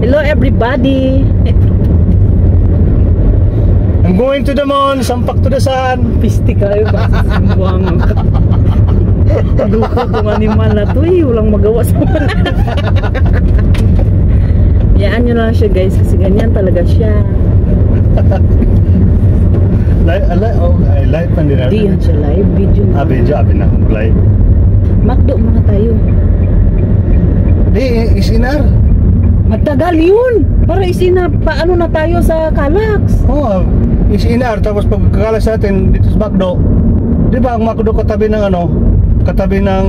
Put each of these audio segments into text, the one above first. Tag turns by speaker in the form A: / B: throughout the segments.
A: Hello everybody.
B: I'm going to the moon, sampak to the sun.
A: Pisti kayo ba? Buwangan ka. Duko itong animal na to eh. Walang magawa sa mga. Yaan nyo lang siya guys kasi ganyan talaga siya.
B: Live pa din natin.
A: Di yan siya live. Video na.
B: Video, na. Live.
A: Makdo mga tayo.
B: Di, isinar.
A: Matagal yun. Para isina, paano na tayo sa Calax?
B: Oo, isinar. Tapos pagkakalas natin dito sa Macdo. Di ba ang Macdo katabi ng ano? Katabi ng...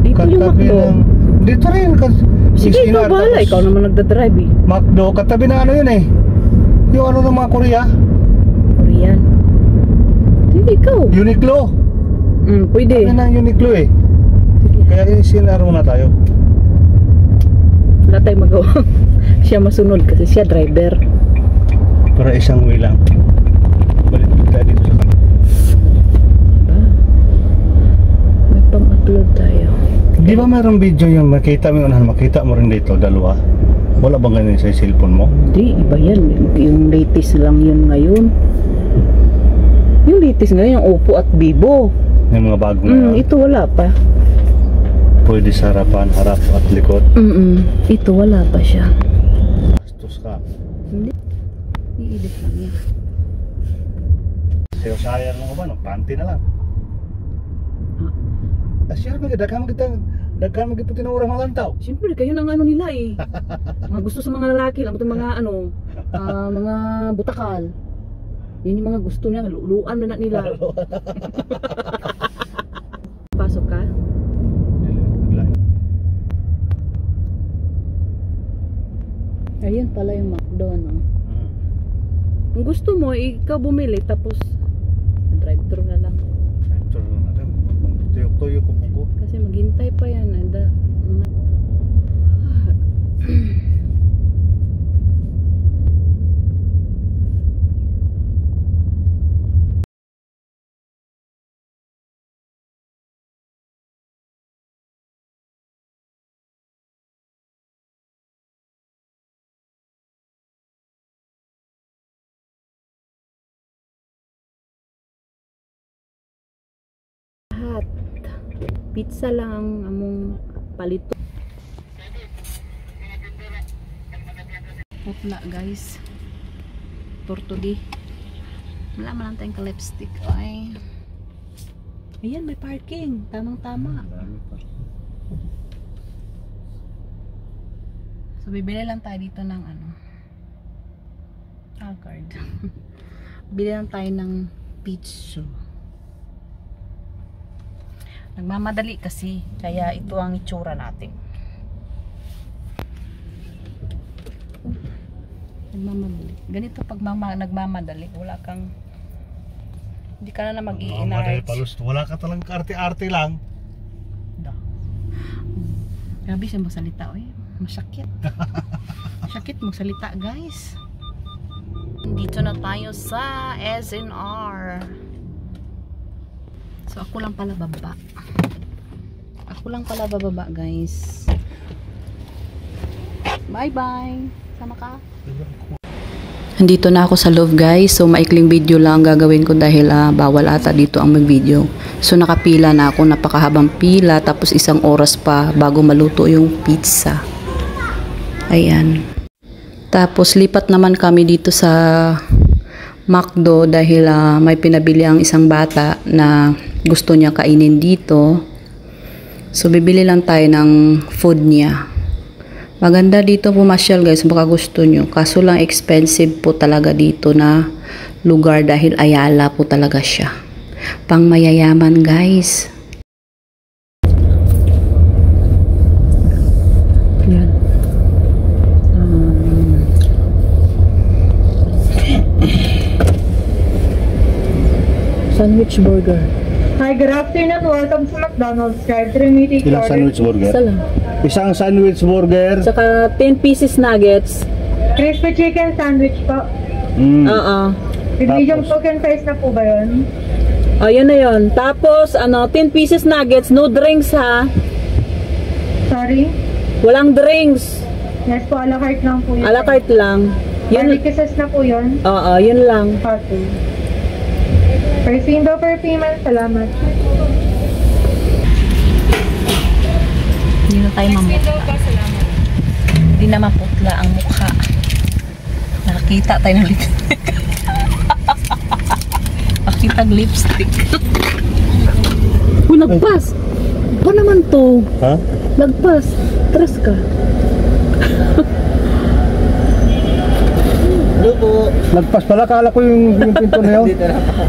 A: Dito yung Macdo.
B: Dito rin.
A: Sige, ikaw bahala. Ikaw naman nagdadrive eh.
B: Macdo, katabi ng ano yun eh. Yung ano ng mga Korea.
A: Korean. Hindi, ikaw.
B: Uniqlo.
A: Pwede.
B: Katabi ng Uniqlo eh. Kaya isinar muna tayo.
A: Wala tayong magawa. Siya masunod kasi siya driver.
B: Pero isang way lang. Balik tayo dito sa kanila.
A: May pang-upload tayo.
B: Di ba mayroong video yung makita mo yun? Makita mo rin dito, dalawa. Wala bang ganyan sa cellphone mo?
A: Hindi, iba yan. Yung latest lang yun ngayon. Yung latest ngayon, yung Oppo at Vivo.
B: Yung mga bago na
A: Ito wala pa.
B: Pwede sa harapan, harap at likod.
A: Ito wala pa siya.
B: Bastos ka.
A: Hindi. I-edit lang yan.
B: Sayo sayang mo ba? Panty na lang. Asyar magdaghan mo kita tinurang mga lantaw.
A: Siyempre, kayo ng ano nila eh. Mga gusto sa mga lalaki lang. Ito mga ano, mga butakal. Yun yung mga gusto niya. Luan na nila. Pasok ka? Ayun pala yung Macdo, no? Kung gusto mo, ikaw bumili, tapos drive-thru na lang.
B: Drive-thru na natin. Tuyok-tuyok ko po.
A: Kasi maghintay pa yan. Pizza lang ang among palito. Hopla guys. Tortodi. Wala man lang tayong ka-lipstick. Ay. Ayan, may parking. Tamang-tama. So, bibili lang tayo dito ng ano. Card. Bili lang tayo ng pizza. Nagmamadali kasi, kaya ito ang itsura natin. Nagmamadali. Ganito pag nagmamadali, wala kang, hindi ka na mag-i-enlarge.
B: Wala ka talang arte-arte lang.
A: Grabe siya magsalita, oy. Masakit. Masakit magsalita, guys. Dito na tayo sa SNR. So ako lang pala bababa. Ako lang pala bababa, guys. Bye bye. Sama ka. Nandito na ako sa loob, guys. So maikling video lang ang gagawin ko dahil bawal ata dito ang mag-video. So nakapila na ako, napakahabang pila, tapos 1 oras pa bago maluto yung pizza. Ayan. Tapos lipat naman kami dito sa Macdo dahil may pinabili ang isang bata na gusto niya kainin dito. So bibili lang tayo ng food niya. Maganda dito pumasyal, guys, baka gusto nyo. Kaso lang expensive po talaga dito na lugar dahil Ayala po talaga siya. Pang mayayaman, guys. Yan. Sandwich burger.
C: Hi, good afternoon. Welcome to McDonald's. Drive-thru meeting.
B: Ilang sandwich burger?
A: Isa lang.
B: Isang sandwich burger.
A: Saka 10 pieces nuggets.
C: Crispy chicken sandwich po. With medium chicken fries na po ba yun?
A: Ayun na yun. Tapos, 10 pieces nuggets, no drinks ha.
C: Sa Sorry?
A: Walang drinks.
C: Yes po, a la carte lang po yun.
A: A la carte lang.
C: Barbecue sauce na po yun.
A: Oo, yun lang.
C: Okay. Perfume daw per payment. Salamat.
A: Hindi na tayo mamukha. Hindi na maputla ang mukha. Nakakita tayo ng lipstick. Nakakita ng lipstick. Nagpas! Ba naman to?
B: Ha?
A: Nagpas. Tres ka.
D: Hello po.
B: Nagpas pala, kala ko yung pinto na yun.
D: Dito na po.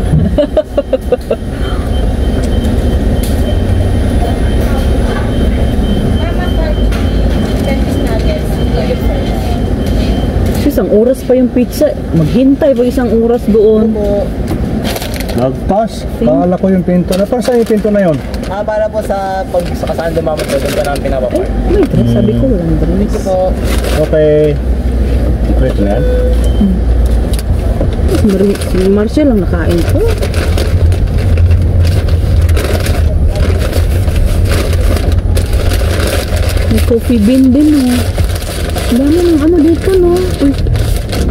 A: Isang oras pa yung pizza. Maghintay pa isang oras doon.
B: Nagpas, kala ko yung pinto na. Para saan yung pinto na yun?
D: Para po sa pag sa kasaan dumamot po, doon pa namin pinapapart.
A: May dress. Sabi ko walang dress.
D: Ito po.
B: Okay. Wait na yan.
A: Si Marcel lang nakain ko. May coffee bean din oh. Ang dami ng ano dito no. Uy,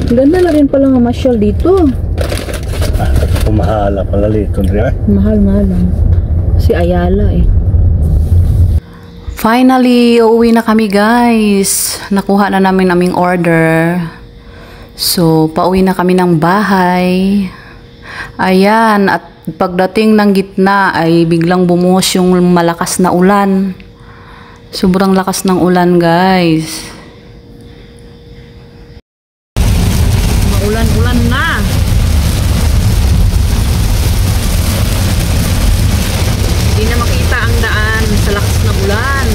A: ang ganda na rin pala ng masyal dito.
B: Pumahala pala dito.
A: Mahal lang. Si Ayala eh. Finally, uuwi na kami guys. Nakuha na namin aming order. So, pauwi na kami ng bahay. Ayan, at pagdating ng gitna ay biglang bumuhos yung malakas na ulan. Sobrang lakas ng ulan guys. Maulan-ulan na. Hindi na makita ang daan sa lakas ng ulan.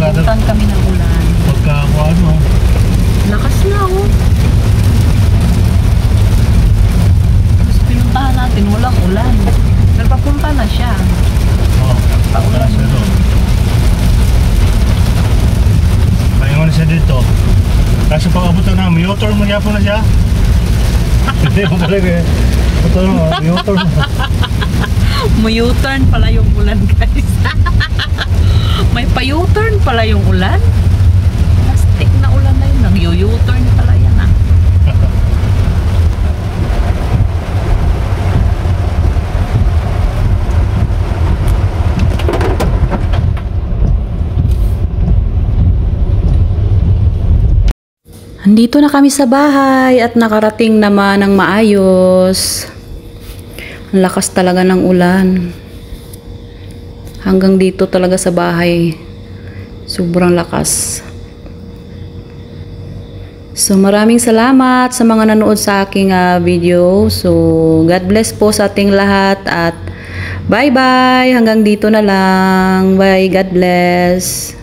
A: Pupuntan kami ng ulan.
B: Pagka ano.
A: Lakas na oh. Tapos pinuntahan natin, walang ulan. Pero papunta na siya.
B: Oo.
A: Paulan na.
B: Pahingon siya dito. Kasi pag abutan namin, motor mo niya po na siya. Hindi mo talaga eh. Ito mo, motor mo.
A: May-U-turn pala yung ulan guys. May pa-U-turn pala yung ulan. Plastic na ulan na yun. Nag-U-turn pala yan ah. Andito na kami sa bahay at nakarating naman ng maayos. Ang lakas talaga ng ulan. Hanggang dito talaga sa bahay. Sobrang lakas. So maraming salamat sa mga nanood sa aking video. So God bless po sa ating lahat at bye bye. Hanggang dito na lang. Bye. God bless.